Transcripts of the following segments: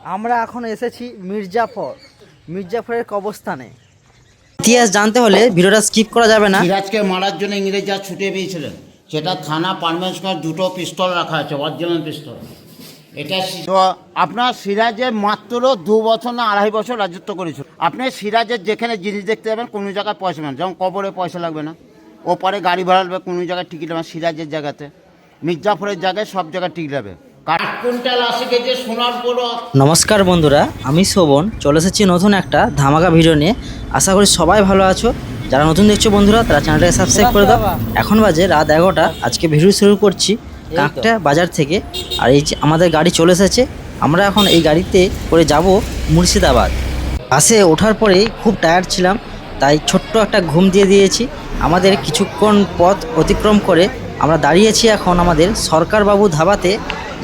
আমরা এখন এসেছি মির্জাফরের কবরস্থানে। ইতিহাস জানতে হলে ভিডিওটা স্কিপ করা যাবে না। সিরাজকে মারার জন্য ইংরেজরা ছুটে পেয়েছিলেন, সেটা থানা পারমিশন দুটো পিস্তল রাখা আছে, অরিজিনাল পিস্তল। এটা তো আপনার সিরাজে মাত্র 2 বছর না 2.5 বছর রাজত্ব করেছিল। আপনি সিরাজের যেখানে জিনিস দেখতে যাবেন কোনো জায়গায় পয়সা নেন, যেমন কবরে পয়সা লাগবে না, ওপরে গাড়ি ভাড়া লাগবে, কোনো জায়গায় টিকিট হবে। সিরাজের জায়গাতে, মির্জাফরের জায়গায় সব জায়গায় টিকিট হবে। কুইন্টাল 80 কেজি সোনার পুরো। নমস্কার বন্ধুরা, আমি শোভন চলে এসেছি নতুন একটা ধামাকা ভিডিও নিয়ে। আশা করি সবাই ভালো আছো। যারা নতুন দেখছো বন্ধুরা, তারা চ্যানেলটাকে সাবস্ক্রাইব করে দাও। এখন বাজে রাত 11টা। আজকে ভিডিও শুরু করছি কাঁকটা বাজার থেকে। আর এই যে আমাদের গাড়ি চলে এসেছে, আমরা এখন এই গাড়িতে করে যাব মুর্শিদাবাদ। বাসে ওঠার পরেই খুব টায়ার্ড ছিলাম, তাই ছোট্ট একটা ঘুম দিয়ে দিয়েছি। আমাদের কিছুক্ষণ পথ অতিক্রম করে আমরা দাঁড়িয়েছি এখন আমাদের সরকারবাবু ধাবাতে,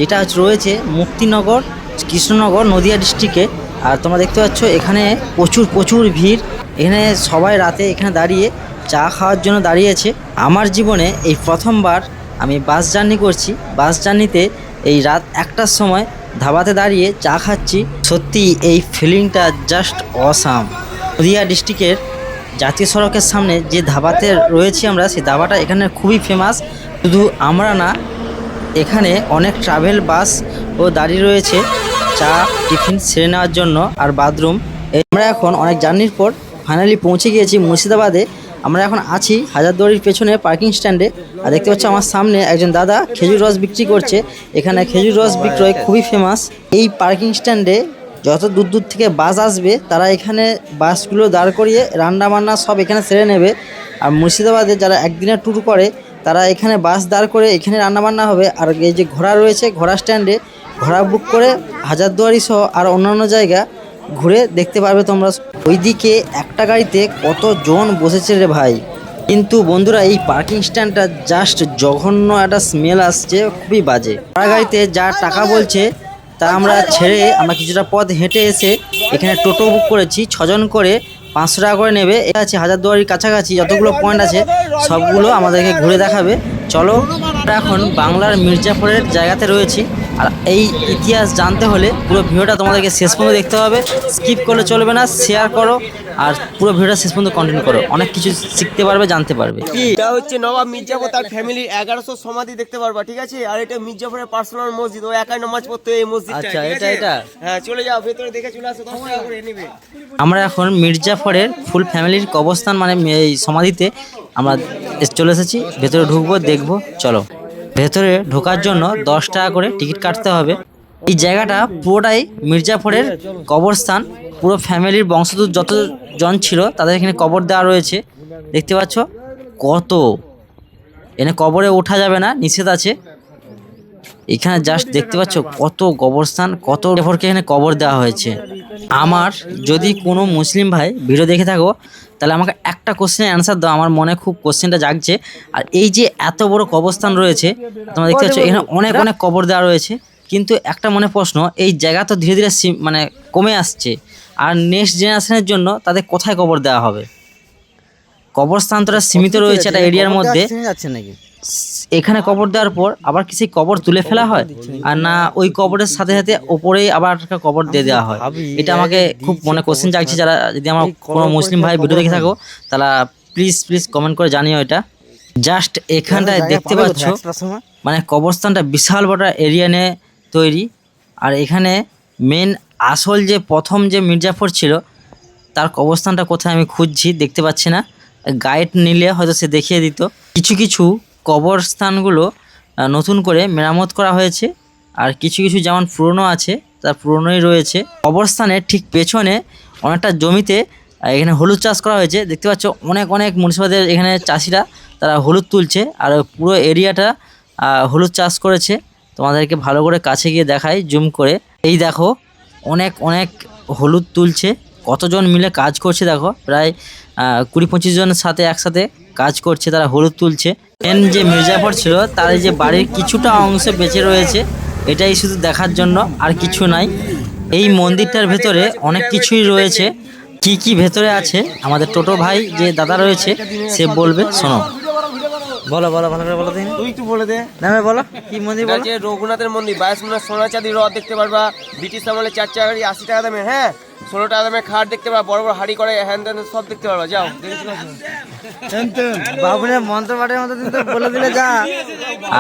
যেটা রয়েছে মুক্তিনগর কৃষ্ণনগর নদিয়া ডিস্ট্রিক্টে। আর তোমরা দেখতে পাচ্ছ এখানে প্রচুর ভিড়। এখানে সবাই রাতে এখানে দাঁড়িয়ে চা খাওয়ার জন্য দাঁড়িয়েছে। আমার জীবনে এই প্রথমবার আমি বাস জার্নি করছি। বাস জার্নিতে এই রাত 1টার সময় ধাবাতে দাঁড়িয়ে চা খাচ্ছি। সত্যি এই ফিলিংটা জাস্ট অসাম। নদিয়া ডিস্ট্রিক্টের জাতীয় সড়কের সামনে যে ধাবাতে রয়েছি আমরা, সেই ধাবাটা এখানে খুবই ফেমাস। শুধু আমরা না, এখানে অনেক ট্রাভেল বাস ও দাঁড়িয়ে রয়েছে চা টিফিন সেরে নেওয়ার জন্য আর বাথরুম। আমরা এখন অনেক জার্নির পর ফাইনালি পৌঁছে গিয়েছি মুর্শিদাবাদে। আমরা এখন আছি হাজারদুয়ারির পেছনে পার্কিং স্ট্যান্ডে। আর দেখতে পাচ্ছ আমার সামনে একজন দাদা খেজুর রস বিক্রি করছে। এখানে খেজুর রস বিক্রয় খুবই ফেমাস। এই পার্কিং স্ট্যান্ডে যত দূর থেকে বাস আসবে, তারা এখানে বাসগুলো দাঁড় করিয়ে রান্না বান্না সব এখানে সেরে নেবে। আর মুর্শিদাবাদে যারা একদিনের ট্যুর করে, তারা এখানে বাস দাঁড় করে এখানে রান্নাবান্না হবে। আর এই যে ঘোড়া রয়েছে, ঘোড়া স্ট্যান্ডে ঘোড়া বুক করে হাজারদুয়ারি সহ আর অন্যান্য জায়গা ঘুরে দেখতে পারবে তোমরা। ওইদিকে একটা গাড়িতে কতজন বসেছে রে ভাই। কিন্তু বন্ধুরা, এই পার্কিং স্ট্যান্ডটা জাস্ট জঘন্য একটা স্মেল আসছে, খুবই বাজে। ভাড়া গাড়িতে যা টাকা বলছে তা আমরা ছেড়ে আমরা কিছুটা পথ হেঁটে এসে এখানে টোটো বুক করেছি। 6 জন করে 500 টাকা করে নেবে। এটা আছে হাজারদুয়ারির কাছাকাছি যতগুলো পয়েন্ট আছে সবগুলো আমাদেরকে ঘুরে দেখাবে। চলো, আমরা এখন বাংলার মির্জাফরের জায়গাতে রয়েছি। আর এই ইতিহাস জানতে হলে পুরো ভিডিওটা তোমাদেরকে শেষ পর্যন্ত দেখতে হবে। স্কিপ করলে চলবে না, শেয়ার করো আর পুরো ভিডিওটা শেষ পর্যন্ত কন্টিনিউ করো। অনেক কিছু শিখতে পারবে, জানতে পারবে। এটা হচ্ছে নবাব মির্জাফর তার ফ্যামিলি 1100 সমাধি দেখতে পারবা, ঠিক আছে। আর এটা মির্জাফরের পার্সোনাল মসজিদ, ও একাই নামাজ পড়তো এই মসজিদটা। আচ্ছা, এটা হ্যাঁ, চলে যাও ভেতরে, দেখে চলে আসো, 10 টাকা করে নেবে। আমরা এখন মির্জাফরের ফুল ফ্যামিলির কবরস্থান মানে এই সমাধিতে আমরা চলে এসেছি। ভেতরে ঢুকবো, দেখবো। চলো, ভেতরে ঢোকার জন্য 10 টাকা করে টিকিট কাটতে হবে। এই জায়গাটা পুরোটাই মির্জাফরের কবরস্থান। পুরো ফ্যামিলির বংশধর যতজন ছিল তাদের এখানে কবর দেওয়া রয়েছে। দেখতে পাচ্ছ কত, এখানে কবরে ওঠা যাবে না, নিষেধ আছে। এখানে জাস্ট দেখতে পাচ্ছ কত কবরস্থান, কত লেফরকে এখানে কবর দেওয়া হয়েছে। আমার যদি কোনো মুসলিম ভাই ভিডিও দেখে থাকো, তাহলে আমাকে একটা কোশ্চেনের অ্যান্সার দাও। আমার মনে খুব কোশ্চেনটা জাগছে। আর এই যে এত বড় কবরস্থান রয়েছে, তোমরা দেখতে পাচ্ছ এখানে অনেক কবর দেওয়া রয়েছে। কিন্তু একটা মনে প্রশ্ন, এই জায়গা তো ধীরে ধীরে মানে কমে আসছে, আর নেক্সট জেনারেশনের জন্য তাদের কোথায় কবর দেওয়া হবে? কবরস্থান তো সীমিত রয়েছে একটা এরিয়ার মধ্যে। এখানে কবর দেওয়ার পর আবার কি সেই কবর তুলে ফেলা হয়, আর না ওই কবরের সাথে সাথে ওপরেই আবার একটা কবর দিয়ে দেওয়া হয়? এটা আমাকে খুব মনে কোশ্চেন জাগছে। যারা যদি আমার কোনো মুসলিম ভাই ভিডিও দেখে থাকো, তারা প্লিজ কমেন্ট করে জানিও এটা। জাস্ট এখানটায় দেখতে পাচ্ছ মানে কবরস্থানটা বিশাল বড় এরিয়া নিয়ে তৈরি। আর এখানে মেন আসল যে প্রথম যে মির্জাফর ছিল, তার কবরস্থানটা কোথায় আমি খুঁজছি, দেখতে পাচ্ছি না। গাইড নিলে হয়তো সে দেখিয়ে দিত। কিছু কবরস্থানগুলো নতুন করে মেরামত করা হয়েছে, আর কিছু যেমন পুরনো আছে তার পুরনোই রয়েছে। কবরস্থানের ঠিক পেছনে অনেকটা জমিতে এখানে হলুদ চাষ করা হয়েছে। দেখতে পাচ্ছ অনেক মুন্সিপালদের এখানে চাষিরা তারা হলুদ তুলছে, আর পুরো এরিয়াটা হলুদ চাষ করেছে। তোমাদেরকে ভালো করে কাছে গিয়ে দেখাই জুম করে। এই দেখো অনেক হলুদ তুলছে। কতজন মিলে কাজ করছে দেখো, প্রায় 20-25 জনের সাথে একসাথে কাজ করছে, তারা হলুদ তুলছে। মেন যে মির্জাফর ছিল তার যে বাড়ির কিছুটা অংশ বেঁচে রয়েছে, এটাই শুধু দেখার জন্য, আর কিছু নাই। এই মন্দিরটার ভেতরে অনেক কিছুই রয়েছে। কি ভেতরে আছে আমাদের টোটো ভাই যে দাদা রয়েছে সে বলবে, শোনো। বলো বলো ভালো করে বলো দিন। তুই একটু বলে দে। নামে বলো কি মন্দির এটা বলো। হচ্ছে রঘুনাথের মন্দির, 22 মিনার সোনা চাঁদি রথ দেখতে পারবা, ব্রিটিশ আমলে 4 চাকারি 80 টাকা দামে, হ্যাঁ 16 টাকা দামে খাট দেখতে পারবা, বড় বড় হাড়ি করে হ্যান ত্যান সব দেখতে পারবা। যাও দেখে চলে আসো। বাবুরে মন্ত্রপাঠের মতো কিন্তু বলে দিলে যা।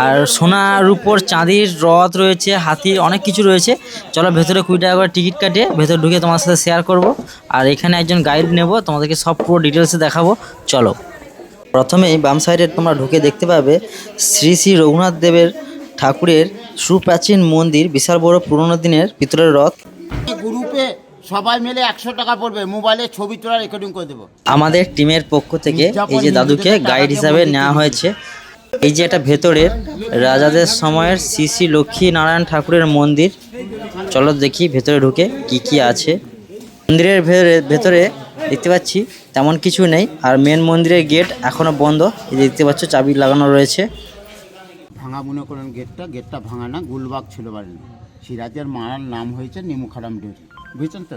আর সোনার উপর চাঁদির রথ রয়েছে, হাতির অনেক কিছু রয়েছে। চলো ভেতরে 20 টাকা করে টিকিট কাটিয়ে ভেতরে ঢুকে তোমার সাথে শেয়ার করব। আর এখানে একজন গাইড নেব, তোমাদেরকে সব পুরো ডিটেলসে দেখাবো। চলো। প্রথমেই বাম সাইডে তোমরা ঢুকে দেখতে পাবে শ্রী শ্রী রঘুনাথ দেবের ঠাকুরের সুপ্রাচীন মন্দির, বিশাল বড় পুরোনো দিনের পিতলের রথ। গ্রুপে সবাই মিলে 100 টাকা পড়বে, মোবাইলে ছবি তোলা রেকর্ডিং করে দেবো। আমাদের টিমের পক্ষ থেকে এই যে দাদুকে গাইড হিসাবে নেওয়া হয়েছে। এই যে এটা ভেতরের রাজাদের সময়ের শ্রী শ্রী লক্ষ্মী নারায়ণ ঠাকুরের মন্দির। চলো দেখি ভেতরে ঢুকে কি কি আছে। মন্দিরের ভেতরে দেখতে পাচ্ছি তেমন কিছু নেই। আর মেন মন্দিরের গেট এখনো বন্ধ, এই যে দেখতে পাচ্ছ চাবি লাগানো রয়েছে। ভাঙা মনে করেন গেটটা ভাঙা না, গুলবাগ ছিল বাড়ি। সিরাজের মারার নাম হয়েছে নিমুখারাম ডেরি, বুঝছেন তো।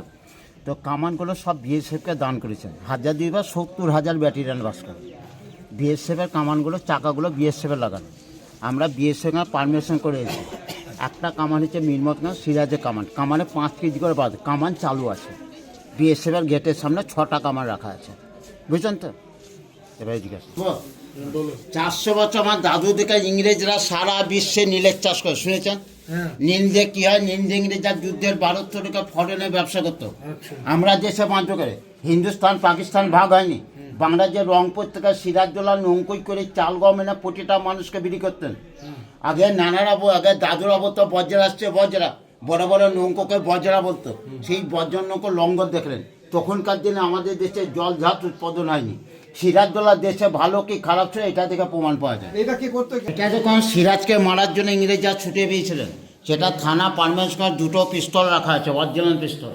তো কামানগুলো সব বিএসএফকে দান করেছেন। 70,000 ব্যাটারিয়ান বাস করে বিএসএফের কামানগুলো, চাকাগুলো বিএসএফের লাগানো। আমরা বিএসএফ পারমিশন করে এসেছি। একটা কামান হচ্ছে মিরমতগঞ্জ সিরাজের কামান, কামানে 5 কেজি করে বাদ, কামান চালু আছে। বিএসএফের গেটের সামনে 6টা কামান রাখা আছে, বুঝছেন তো। এবার জিজ্ঞাসা 400 বছর আমার দাদু দেখে ইংরেজরা সারা বিশ্বে নীলের চাষ করে, শুনেছেন? নীল দিয়ে কি হয়, নীল দিয়ে ইংরেজরা যুদ্ধের 1200 টাকা ফরেনে ব্যবসা করতো। আমরা দেশে বাধ্য করে হিন্দুস্তান পাকিস্তান ভাগ হয়নি। বাংলাদেশের রংপুর থেকে সিরাজদৌল্লা নৌকোই করে চাল গম এনে প্রতিটা মানুষকে বিক্রি করতেন। আগে নানারা আগে দাদুরা বলতো বজ্রা আসছে, বজ্রা বড় বড় নৌকোকে বজ্রা বলতো। সেই বজ্র নৌকো লঙ্গর দেখলেন। তখনকার দিনে আমাদের দেশে জল ঝাঁজ উৎপাদন হয়নি। সিরাজদৌল্লার দেশে ভালো কি খারাপ ছিল এটা থেকে প্রমাণ পাওয়া যায়। এটা যখন সিরাজকে মারার জন্য ইংরেজরা ছুটে পেয়েছিলেন, সেটা থানা পারমিশন 2টো পিস্তল রাখা আছে, অরিজিনাল পিস্তল।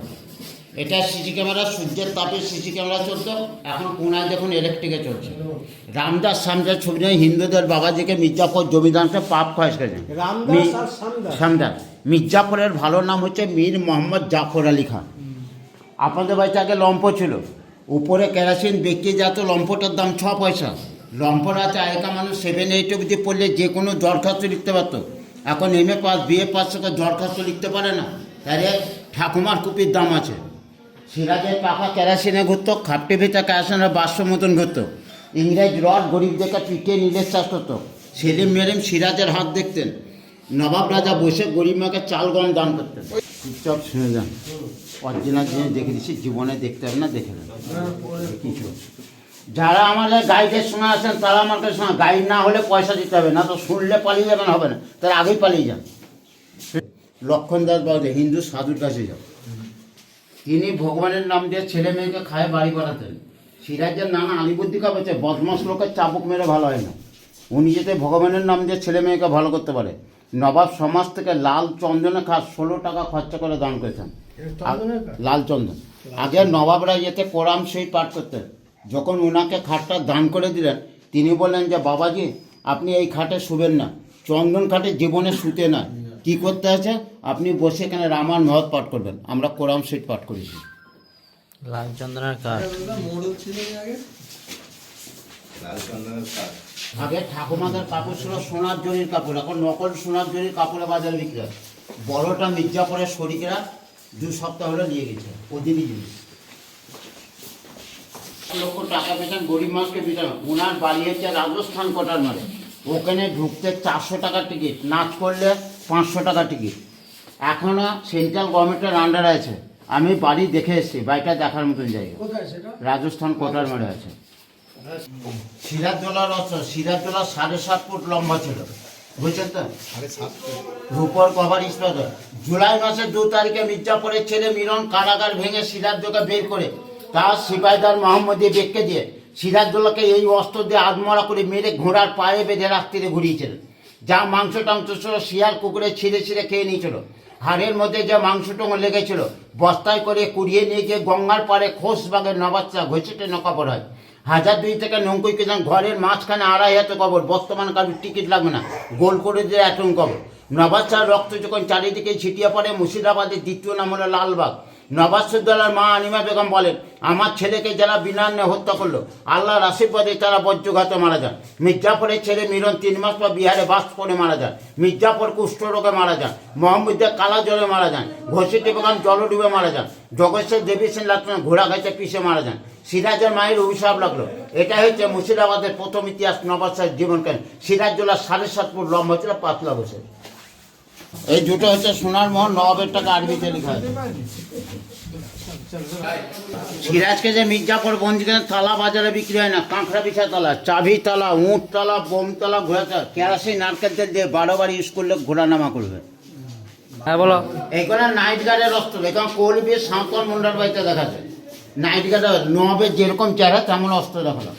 এটা সিসি ক্যামেরা, সূর্যের তাপে সিসি ক্যামেরা চলতো। এখন কোনায় দেখুন ইলেকট্রিকে চলছে। রামদাস সামদার ছবি নিয়ে হিন্দুদের বাবাজিকে মির্জাফর জমিদারকে পাপ খয়েস করেছেন। সামদার মির্জাফরের ভালো নাম হচ্ছে মীর মোহাম্মদ জাফর আলী খান। আপনাদের বাড়িতে আগে লম্ফ ছিল, উপরে কেরাসিন বিক্রি যেত, লম্ফটার দাম 6 পয়সা। লম্ফর আছে আগেকার মানুষ 7-8 অবধি পড়লে যে কোনো দরখাস্ত লিখতে পারতো। এখন MA পাস BA পাস থেকে দরখাস্ত লিখতে পারে না। তাহলে ঠাকুমার কুপির দাম আছে। সিরাজের পাখা কেরাসিনে ঘুরতো, খাপটি ভিতরে কেরাসিনের 500 মতন ঘুরতো। ইংরেজ রড গরিবদেরকে পিটিয়ে নীলের চাষ করতো। সেলিম মেরিম সিরাজের হাত দেখতেন। নবাব রাজা বসে গরিব মাকে চাল গম দান করতেন। চুপচাপ শুনে যান, অরিজিনাল জিনিস দেখে দিচ্ছি, জীবনে দেখতে হবে না, দেখে নেন কিছু। যারা আমাদের গাইডের শোনা আছেন তারা আমার কাছে শোনা, গাইড না হলে পয়সা দিতে হবে না, তো শুনলে পালিয়ে যাবেন, হবে না, তার আগেই পালিয়ে যান। লক্ষণ দাস বাবু হিন্দু সাধুর কাছে যান, তিনি ভগবানের নাম দিয়ে ছেলে মেয়েকে খায় বাড়ি বাড়াতেন। সিরাজের নানা আলিবুদ্দিকা বলছে বদমাস লোকের চাবুক মেরে ভালো হয় না, উনি যাতে ভগবানের নাম দিয়ে ছেলে মেয়েকে ভালো করতে পারে। নবাব সমাজ থেকে লাল চন্দনে খাস 16 টাকা খরচা করে দান করেছেন। লাল চন্দন আগে নবাবরা যেতে কোরআন শরীফ পাঠ করতেন। যখন ওনাকে খাটটা দান করে দিলেন, তিনি বললেন যে বাবাজি আপনি এই খাটে শুবেন না, চন্দন খাটে জীবনে শুতে না, কি করতে আছে আপনি বসে এখানে রামায়ণ মহৎ পাঠ করবেন। আমরা কোরআন শরীফ পাঠ করেছি। লাল চন্দনের কাঠ আগে ঠাকুমাদের কাপড় ছিল সোনার জরির কাপড়, এখন নকল সোনার জরির কাপড়ে বাজারে বিক্রি হয়। বড়টা মির্জাপুরের শরিকেরা 2 সপ্তাহ হলে নিয়ে গেছে, ওদিনই জিনিস। লক্ষ টাকা পেয়েছেন গরিব মানুষকে দিতেন। ওনার বাড়ি হচ্ছে রাজস্থান কোটার মারে, ওখানে ঢুকতে 400 টাকার টিকিট, নাচ করলে 500 টাকা টিকিট। এখনও সেন্ট্রাল গভর্নমেন্টের আন্ডারে আছে। আমি বাড়ি দেখে এসেছি, বাড়িটা দেখার মতন জায়গা, রাজস্থান কোটার মারে আছে। সিরাজদৌল্লার সিরাজদৌল্লা 7.5 ফুট লম্বা ছিল, বুঝছেন তো। রূপর কভার ইস্পাত। জুলাই মাসের 2 তারিখে মির্জাপুরের ছেলে মিলন কারাগার ভেঙে সিরাজদৌল্লাকে বের করে তার সিপাহীদার মোহাম্মদী বেগকে দিয়ে সিরাজদৌল্লাকে এই অস্ত্র দিয়ে আধমরা করে মেরে ঘোড়ার পায়ে বেঁধে রাত্রিরে ঘুরিয়েছিলেন। যা মাংস টাংস ছিল শিয়াল কুকুরে ছিঁড়ে ছিঁড়ে খেয়ে নিয়েছিল। হাড়ের মধ্যে যে মাংসটুকু লেগেছিল বস্তায় করে কুড়িয়ে নিয়ে গিয়ে গঙ্গার পাড়ে খোসবাগের নবাচ্চা ঘষেটে নকাপড় হয়। 1002 থেকে নৌকোই কেজন ঘরের মাঝখানে 2.5 কবর, বর্তমান কারোর টিকিট লাগবে না, গোল করে দিয়ে এটন কবর। নবাচ্চার রক্ত যখন চারিদিকে ছিটিয়ে পড়ে, মুর্শিদাবাদের দ্বিতীয় নাম হলো লালবাগ। নবাবসুদ্দৌলার মা আনিমা বেগম বলেন, আমার ছেলেকে যারা বিনান্যে হত্যা করলো, আল্লাহর আশীর্বাদে তারা বজ্রঘাতে মারা যান। মির্জাফরের ছেলে মিলন 3 মাস পর বিহারে বাস পড়ে মারা যান। মির্জাফর কুষ্ঠরোগে মারা যান। মোহাম্মদে কালা জ্বরে মারা যান। ঘষিটি বেগম জলে ডুবে মারা যান। জগৎসের দেবী সেন লাটন ঘোড়া গাছে পিষে মারা যান। সিরাজের মায়ের অভিশাপ লাগলো। এটা হচ্ছে মুর্শিদাবাদের প্রথম ইতিহাস নবাব সাহেব জীবনকাল। সিরাজউল্লাহ 7.5 ফুট লম্বা ছিল, পাতলা বসে। এই দুটো হচ্ছে সোনার মোহর, নবাবের টাকা আরবিতে লেখা আছে। সিরাজকে যে মির্জাফর বন্দি করেন, তালা বাজারে বিক্রি হয় না, কাঁকড়া বিছা তালা, চাবি তালা, উঁট তালা, বোম তালা, ঘোড়া তালা, কেরাসিন নারকেল তেল দিয়ে 12 বার ইউজ করলে ঘোড়া নামা করবে। হ্যাঁ বলো। এইখানে নাইট গার্ডের অস্ত্র, এখানে কৌলবীর সাঁওতাল মুন্ডার বাড়িতে দেখা যায় নাইট গার্ডের নবাবের যেরকম চেহারা তেমন অস্ত্র দেখালো।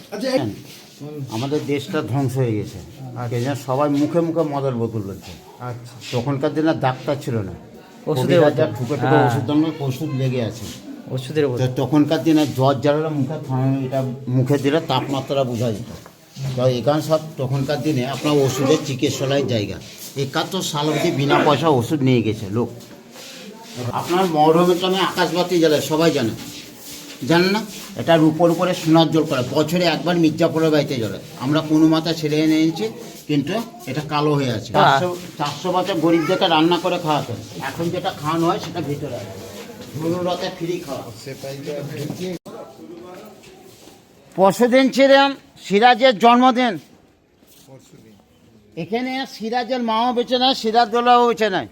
আমাদের দেশটা ধ্বংস হয়ে গেছে, সবাই মুখে মুখে মদের বোতল বলছে। তখনকার দিনে ডাক্তার ছিল না, ওষুধের ঠুকে ঠুকে ওষুধ ওষুধ লেগে আছে ওষুধের উপর। তখনকার দিনে জ্বর জ্বালালে মুখে এটা মুখে দিলে তাপমাত্রা বোঝা যেত। তো এখানে সব তখনকার দিনে আপনার ওষুধের চিকিৎসালয়ের জায়গা। 71 সাল অবধি বিনা পয়সা ওষুধ নিয়ে গেছে লোক। আপনার মরহুমের জন্য আকাশবাতি জ্বালায়, সবাই জানে, জানেন না? এটার উপরে সোনার জল করে, বছরে একবার মির্জাফরের বাড়িতে জ্বলে। আমরা কোনো মাথা ছেড়ে এনেছি, কিন্তু এটা কালো হয়ে আছে। 400 বছর গরিবদেরকে রান্না করে খাওয়াতেন, এখন যেটা খাওয়ানো হয় সেটা ভিতরে আছে। ধনুরতে ফ্রি খাওয়া। পরশুদিন ছিলেন সিরাজের জন্মদিন। এখানে সিরাজের মাও বেঁচে নেয়, সিরাজদৌল্লাও বেঁচে নেয়।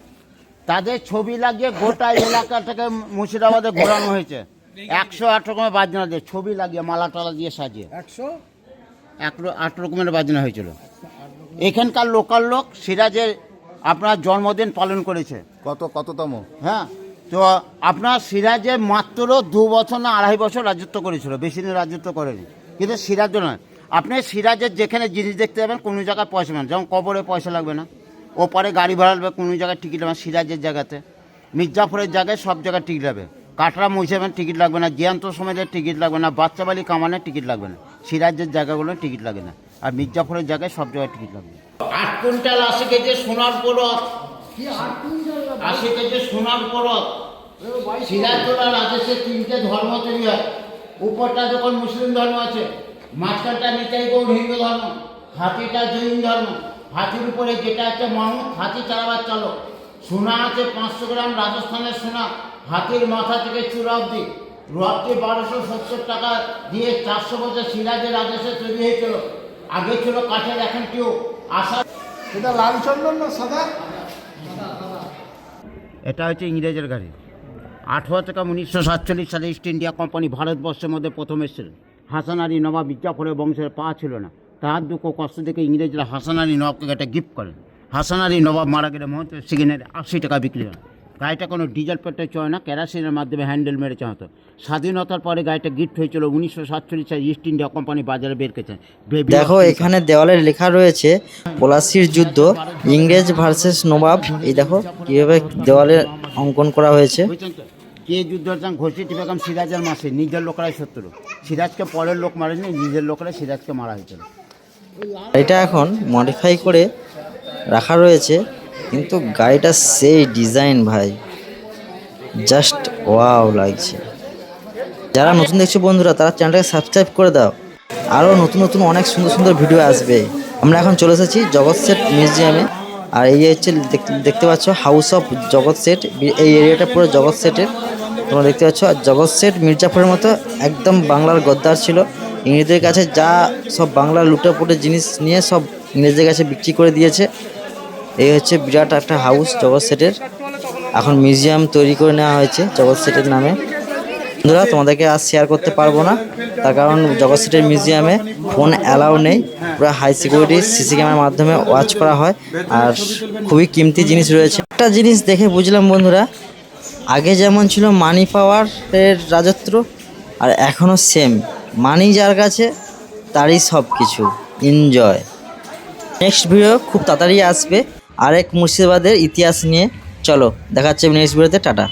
তাদের ছবি লাগিয়ে গোটা এলাকাটাকে মুর্শিদাবাদে ঘোরানো হয়েছে। 108 রকমের বাজনা দিয়ে ছবি লাগিয়ে মালা টালা দিয়ে সাজিয়ে 108 রকমের বাজনা হয়েছিল। এখানকার লোকাল লোক সিরাজের আপনার জন্মদিন পালন করেছে। কততম? হ্যাঁ, তো আপনার সিরাজের মাত্র 2 বছর না 2.5 বছর রাজত্ব করেছিল, বেশি দিন রাজত্ব করেনি। কিন্তু সিরাজ নয়, আপনি সিরাজের যেখানে জিনিস দেখতে যাবেন কোনো জায়গায় পয়সা নেন, যেমন কবরে পয়সা লাগবে না, ওপারে গাড়ি ভাড়া লাগবে, কোনো জায়গায় টিকিট লাগবে। সিরাজের জায়গাতে, মির্জাফরের জায়গায় সব জায়গায় টিকিট লাগবে। কাটরা মহিষাবেন টিকিট লাগবে না, জিয়ান্ত সমাজের টিকিট লাগবে না, বাচ্চা বালি কামানের টিকিট লাগবে না। সিরাজের জায়গাগুলো টিকিট লাগে না, আর মির্জাফরের জায়গায় সব জায়গায় টিকিট লাগবে। 8 কুইন্টাল 80 কেজি সোনার পরত, 80 কেজি সোনার পরত। সিরাজদৌল্লার আদেশে 3টে ধর্ম তৈরি হয়। উপরটা যখন মুসলিম ধর্ম আছে, মাঝখানটা নিতাই গৌড় হিন্দু ধর্ম, হাতিটা জৈন ধর্ম। হাতির উপরে যেটা আছে মাহুত, হাতি চালাবার চালক। সোনা আছে 500 গ্রাম রাজস্থানের সোনা, হাতির মাথা থেকে চূড়া অব্দি। রথটি 1270 টাকা দিয়ে 400 বছর সিরাজের আদেশে তৈরি হয়েছিল। আগে ছিল কাঠের, এখন কেউ আশা। এটা লাল চন্দন না সাদা? এটা হচ্ছে ইংরেজের গাড়ি। 18 থেকে 1947 সালে ইস্ট ইন্ডিয়া কোম্পানি ভারতবর্ষের মধ্যে প্রথম এসেছিলেন। হাসান আলী নবাব মির্জাফরের বংশের পা ছিল না, তার দুঃখ কষ্ট দেখে ইংরেজরা হাসান আলী নবাবকে একটা গিফট করেন। হাসান আলী নবাব মারা গেলে মহন্ত সেকেন্ডের 80 টাকা বিক্রি হয়। গাড়িটা কোনো ডিজেল পেট্রোল চলে না, কেরাসিনের মাধ্যমে হ্যান্ডেল মেরে চালাতো। স্বাধীনতার পরে গাড়িটা গিফট হয়েছিল 1947 সালে ইস্ট ইন্ডিয়া কোম্পানি বাজারে বের করেছেন। দেখো এখানে দেওয়ালে লেখা রয়েছে পলাশির যুদ্ধ, ইংরেজ ভার্সেস নবাব। এই দেখো কিভাবে দেওয়ালে অঙ্কন করা হয়েছে। বুঝছেন তো? কে যুদ্ধ হচ্ছেন? ঘষিটি বেগম সিরাজের মাসে নিজের লোকেরাই শত্রু। সিরাজকে পরের লোক মারেনি, নিজের লোকেরাই সিরাজকে মারা হয়েছিল। এটা এখন মডিফাই করে রাখা রয়েছে, কিন্তু গাড়িটা সেই ডিজাইন ভাই, জাস্ট ওয়াও লাগছে। যারা নতুন দেখছো বন্ধুরা, তারা চ্যানেলটাকে সাবস্ক্রাইব করে দাও, আরও নতুন নতুন অনেক সুন্দর সুন্দর ভিডিও আসবে। আমরা এখন চলে এসেছি জগৎ সেট মিউজিয়ামে, আর এই হচ্ছে দেখতে পাচ্ছ হাউস অফ জগৎ সেট। এই এরিয়াটা পুরো জগৎ সেটের, তোমরা দেখতে পাচ্ছ। আর জগৎ সেট মির্জাফরের মতো একদম বাংলার গদ্দার ছিল। ইংরেজদের কাছে যা সব বাংলার লুটেপুটে জিনিস নিয়ে সব ইংরেজদের কাছে বিক্রি করে দিয়েছে। এই হচ্ছে বিরাট একটা হাউস জগৎ সেটের, এখন মিউজিয়াম তৈরি করে নেওয়া হয়েছে জগৎ সেটের নামে। বন্ধুরা তোমাদেরকে আজ শেয়ার করতে পারবো না, তার কারণ জগৎ সেটের মিউজিয়ামে ফোন অ্যালাউ নেই, পুরো হাই সিকিউরিটি সিসি ক্যামেরার মাধ্যমে ওয়াচ করা হয়, আর খুবই কিমতি জিনিস রয়েছে। একটা জিনিস দেখে বুঝলাম বন্ধুরা, আগে যেমন ছিল মানি পাওয়ারের রাজত্ব, আর এখনও সেম, মানি যার কাছে তারই সব কিছু। এনজয়। নেক্সট ভিডিও খুব তাড়াতাড়ি আসবে আরেক মুর্শিদাবাদের ইতিহাস নিয়ে। চলো দেখা হচ্ছে নেক্সট ভিডিওতে, টাটা।